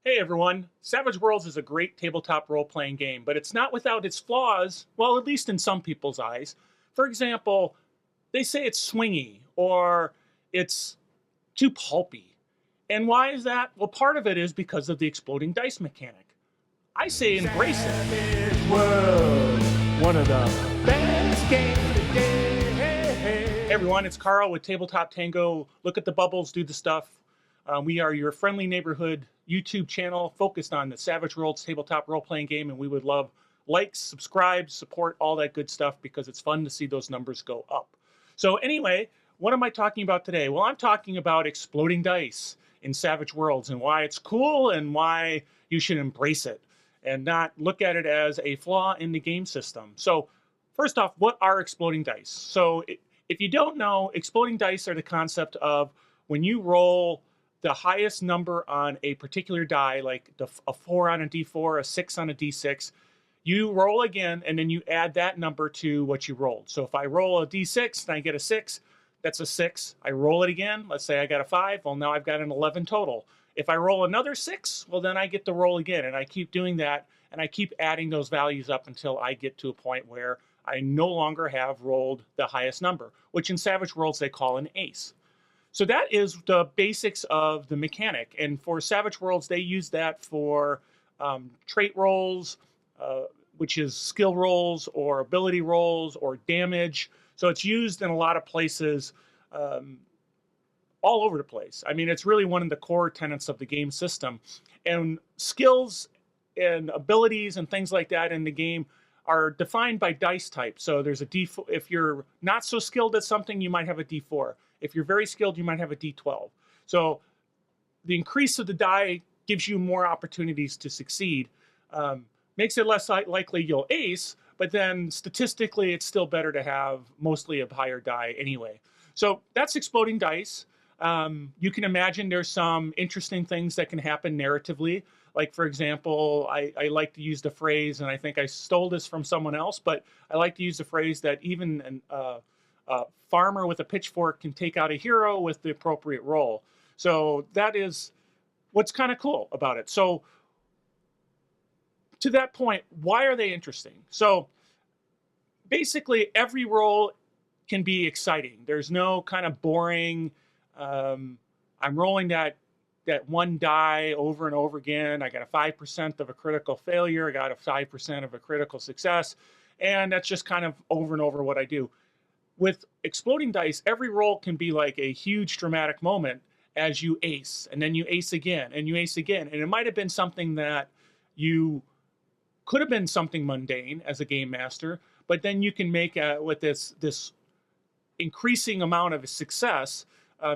Hey everyone, Savage Worlds is a great tabletop role playing game, but it's not without its flaws, well, at least in some people's eyes. For example, they say it's swingy or it's too pulpy. And why is that? Well, part of it is because of the exploding dice mechanic. I say embrace it. Savage World, one of the best games today. Hey everyone, it's Carl with Tabletop Tango. Look at the bubbles, do the stuff. We are your friendly neighborhood YouTube channel focused on the Savage Worlds tabletop role-playing game, and we would love likes, subscribe, support, all that good stuff because it's fun to see those numbers go up. So anyway, what am I talking about today? Well, I'm talking about exploding dice in Savage Worlds and why it's cool and why you should embrace it and not look at it as a flaw in the game system. So first off, what are exploding dice? So if you don't know, exploding dice are the concept of when you roll the highest number on a particular die, like a 4 on a d4, a 6 on a d6, you roll again, and then you add that number to what you rolled. So if I roll a d6 and I get a 6, that's a 6. I roll it again. Let's say I got a 5. Well, now I've got an 11 total. If I roll another 6, well, then I get to roll again, and I keep doing that, and I keep adding those values up until I get to a point where I no longer have rolled the highest number, which in Savage Worlds they call an ace. So that is the basics of the mechanic. And for Savage Worlds, they use that for trait rolls, which is skill rolls or ability rolls or damage. So it's used in a lot of places, all over the place. I mean, it's really one of the core tenets of the game system. And skills and abilities and things like that in the game are defined by dice type. So there's a D4. If you're not so skilled at something, you might have a D4. If you're very skilled, you might have a D12. So the increase of the die gives you more opportunities to succeed. Makes it less likely you'll ace, but then statistically, it's still better to have mostly a higher die anyway. So that's exploding dice. You can imagine there's some interesting things that can happen narratively. Like, for example, I like to use the phrase, and I think I stole this from someone else, but I like to use the phrase that even a farmer with a pitchfork can take out a hero with the appropriate roll. So that is what's kind of cool about it. So to that point, why are they interesting? So basically, every roll can be exciting. There's no kind of boring, I'm rolling that one die over and over again. I got a 5% of a critical failure. I got a 5% of a critical success. And that's just kind of over and over what I do. With exploding dice, every roll can be like a huge dramatic moment as you ace, and then you ace again, and you ace again. And it might have been something that you could have been something mundane as a game master, but then you can make with this increasing amount of success.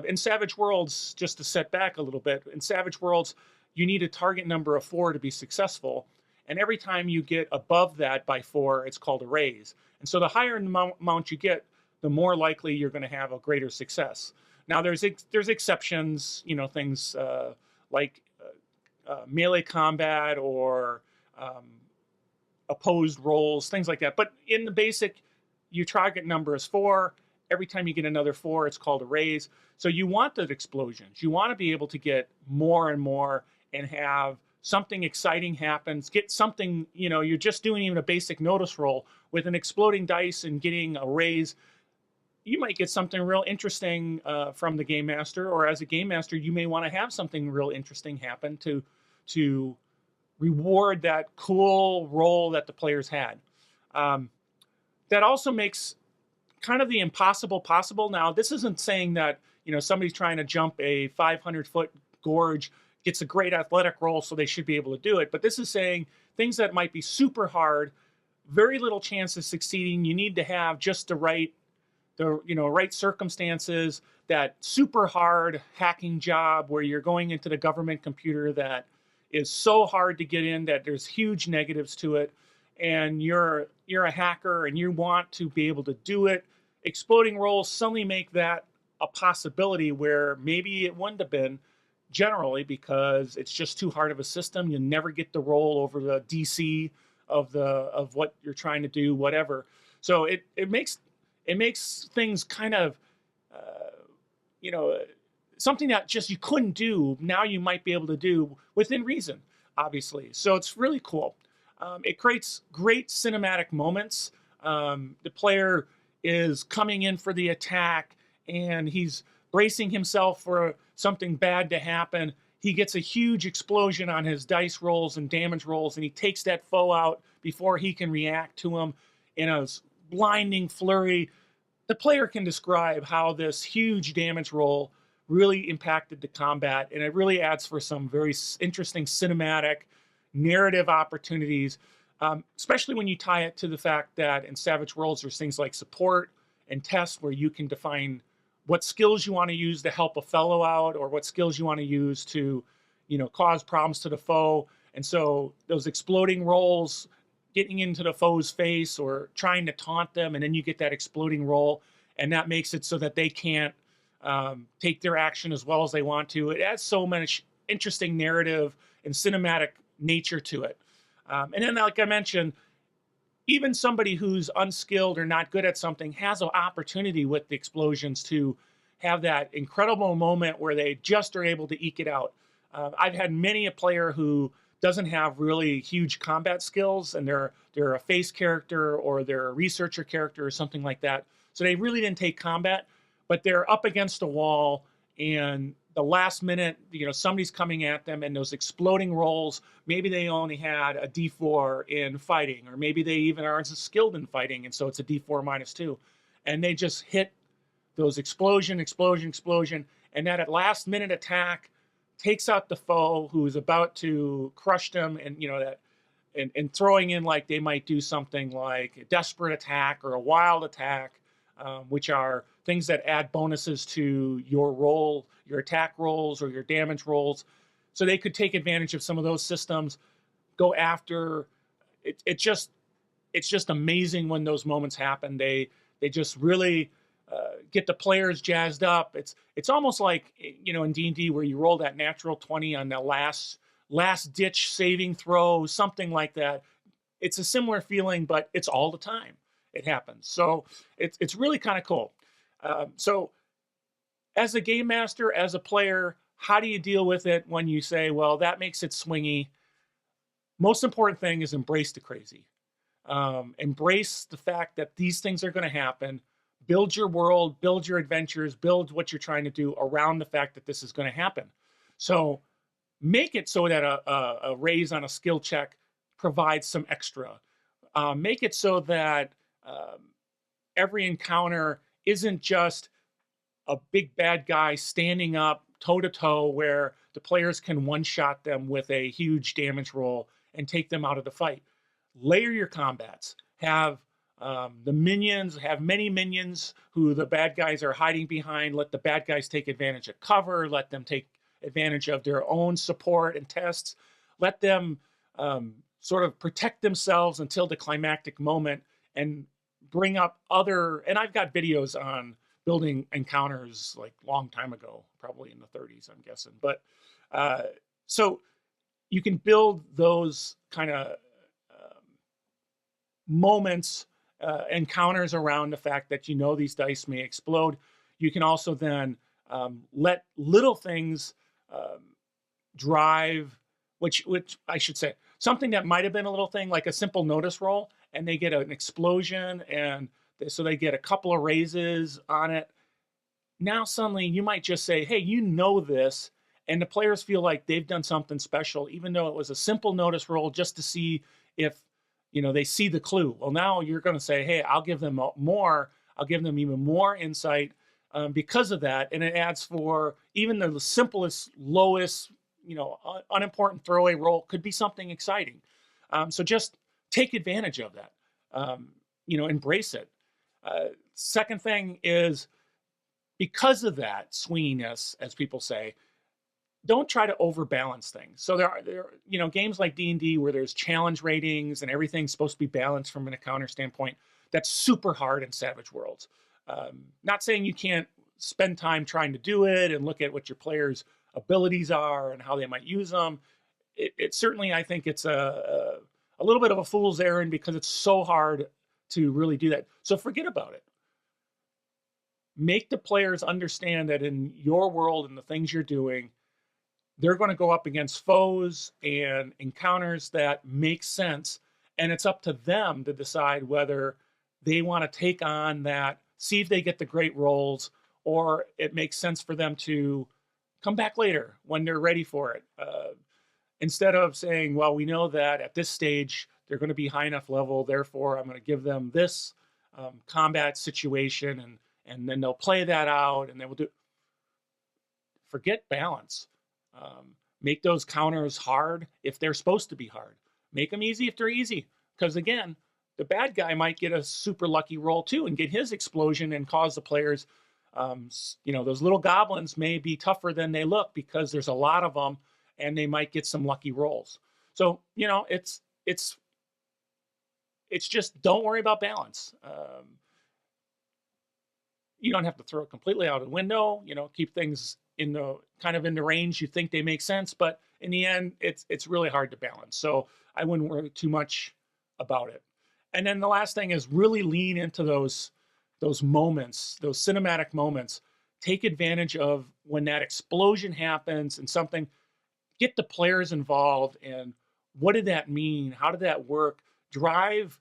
In Savage Worlds, just to set back a little bit, in Savage Worlds, you need a target number of 4 to be successful. And every time you get above that by 4, it's called a raise. And so the higher amount you get, the more likely you're going to have a greater success. Now, there's exceptions, things like melee combat or opposed rolls, things like that. But in the basic, your target number is 4. Every time you get another 4, it's called a raise. So you want those explosions. You want to be able to get more and more and have something exciting happens. Get something, you're just doing even a basic notice roll with an exploding dice and getting a raise. You might get something real interesting from the game master, or as a game master, you may want to have something real interesting happen to reward that cool roll that the players had. That also makes kind of the impossible possible. Now, this isn't saying that somebody's trying to jump a 500-foot gorge gets a great athletic roll, so they should be able to do it. But this is saying things that might be super hard, very little chance of succeeding. You need to have just the right circumstances. That super hard hacking job where you're going into the government computer that is so hard to get in that there's huge negatives to it, and you're a hacker and you want to be able to do it. Exploding rolls suddenly make that a possibility where maybe it wouldn't have been generally because it's just too hard of a system. You never get the roll over the DC of what you're trying to do, whatever. So it makes things kind of something that just you couldn't do, now you might be able to do within reason, obviously. So it's really cool. It creates great cinematic moments. The player is coming in for the attack and he's bracing himself for something bad to happen. He gets a huge explosion on his dice rolls and damage rolls, and he takes that foe out before he can react to him in a blinding flurry. The player can describe how this huge damage roll really impacted the combat, and it really adds for some very interesting cinematic narrative opportunities, especially when you tie it to the fact that in Savage Worlds there's things like support and tests where you can define what skills you want to use to help a fellow out, or what skills you want to use to, cause problems to the foe. And so those exploding rolls, getting into the foe's face or trying to taunt them, and then you get that exploding roll, and that makes it so that they can't take their action as well as they want to. It adds so much interesting narrative and cinematic nature to it. And then, like I mentioned, even somebody who's unskilled or not good at something has an opportunity with the explosions to have that incredible moment where they just are able to eke it out. I've had many a player who doesn't have really huge combat skills, and they're a face character or they're a researcher character or something like that. So they really didn't take combat, but they're up against a wall, and the last minute, somebody's coming at them, and those exploding rolls, maybe they only had a D4 in fighting, or maybe they even aren't skilled in fighting, and so it's a D4 -2. And they just hit those explosion, and that at last minute attack takes out the foe who is about to crush them, and and throwing in like they might do something like a desperate attack or a wild attack, which are things that add bonuses to your roll, your attack rolls or your damage rolls. So they could take advantage of some of those systems, go after it. It's just amazing when those moments happen. They just really get the players jazzed up. It's almost like in D&D where you roll that natural 20 on the last ditch saving throw, something like that. It's a similar feeling, but it's all the time it happens. So it's really kind of cool. So as a game master, as a player, how do you deal with it when you say, well, that makes it swingy? Most important thing is embrace the crazy. Embrace the fact that these things are going to happen. Build your world, build your adventures, build what you're trying to do around the fact that this is going to happen. So make it so that a raise on a skill check provides some extra. Make it so that every encounter isn't just a big bad guy standing up toe to toe where the players can one-shot them with a huge damage roll and take them out of the fight. Layer your combats. Have the minions, have many minions who the bad guys are hiding behind. Let the bad guys take advantage of cover. Let them take advantage of their own support and tests. Let them sort of protect themselves until the climactic moment, and bring up other, and I've got videos on building encounters like long time ago, probably in the 30s, I'm guessing. But so you can build those kind of moments, encounters around the fact that these dice may explode. You can also then let little things drive, which I should say, something that might have been a little thing like a simple notice roll, and they get an explosion, and so they get a couple of raises on it. Now suddenly you might just say, hey, this, and the players feel like they've done something special, even though it was a simple notice roll just to see if they see the clue. Well, now you're going to say, hey, I'll give them more. I'll give them even more insight because of that, and it adds for even the simplest, lowest, unimportant throwaway roll could be something exciting. So just take advantage of that. Embrace it. Second thing is, because of that swinginess, as people say, don't try to overbalance things. So there are games like D&D where there's challenge ratings and everything's supposed to be balanced from an encounter standpoint. That's super hard in Savage Worlds. Not saying you can't spend time trying to do it and look at what your players' abilities are and how they might use them. It certainly, I think it's a little bit of a fool's errand because it's so hard to really do that. So forget about it. make the players understand that in your world and the things you're doing, they're going to go up against foes and encounters that make sense. And it's up to them to decide whether they want to take on that, see if they get the great rolls, or it makes sense for them to come back later when they're ready for it. Instead of saying, well, we know that at this stage, they're going to be high enough level, therefore I'm going to give them this combat situation, and then they'll play that out, and then we'll do. Forget balance. Make those counters hard if they're supposed to be hard. Make them easy if they're easy. Because again, the bad guy might get a super lucky roll too and get his explosion and cause the players, those little goblins may be tougher than they look because there's a lot of them and they might get some lucky rolls. So, it's just don't worry about balance. You don't have to throw it completely out of the window, keep things in the range you think they make sense, but in the end, it's really hard to balance. So I wouldn't worry too much about it. And then the last thing is really lean into those moments, those cinematic moments. Take advantage of when that explosion happens and something, get the players involved and what did that mean? How did that work? Drive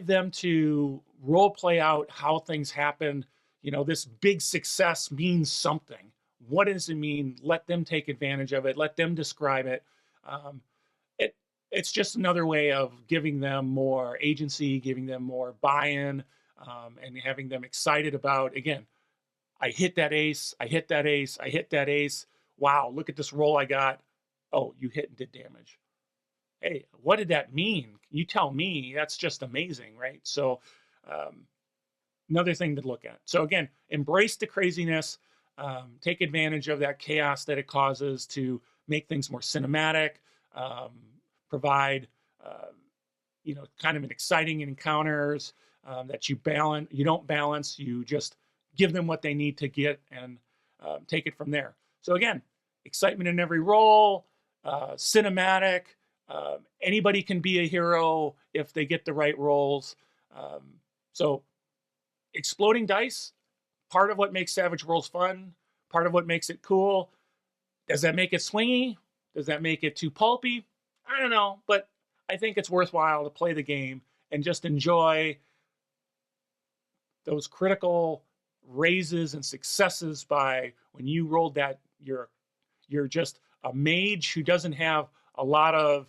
them to role play out how things happen. This big success means something. What does it mean? Let them take advantage of it. Let them describe it. It's just another way of giving them more agency, giving them more buy-in, and having them excited about, again, I hit that ace, I hit that ace, I hit that ace. Wow, look at this roll I got. Oh, you hit and did damage. Hey, what did that mean? You tell me. That's just amazing, right? So another thing to look at. So again, embrace the craziness. Take advantage of that chaos that it causes to make things more cinematic, provide, kind of an exciting encounters that you don't balance, you just give them what they need to get and take it from there. So again, excitement in every roll, cinematic, anybody can be a hero if they get the right rolls. So exploding dice, part of what makes Savage Worlds fun, part of what makes it cool. Does that make it swingy? Does that make it too pulpy? I don't know, but I think it's worthwhile to play the game and just enjoy those critical raises and successes by when you rolled that you're just a mage who doesn't have a lot of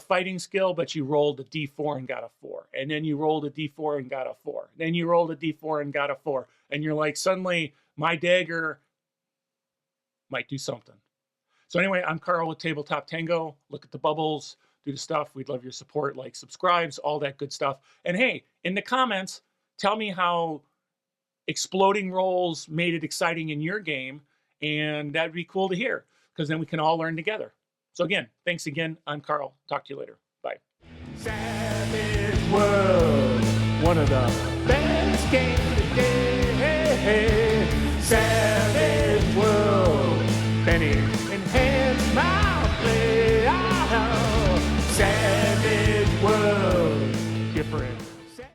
fighting skill, but you rolled a D4 and got a 4. And then you rolled a D4 and got a 4. Then you rolled a D4 and got a 4. And you're like, suddenly my dagger might do something. So anyway, I'm Carl with Tabletop Tango. Look at the bubbles, do the stuff. We'd love your support, like, subscribes, all that good stuff. And hey, in the comments, tell me how exploding rolls made it exciting in your game. And that'd be cool to hear, because then we can all learn together. So again, thanks again. I'm Carl. Talk to you later. Bye. Savage Worlds, one of the best games today.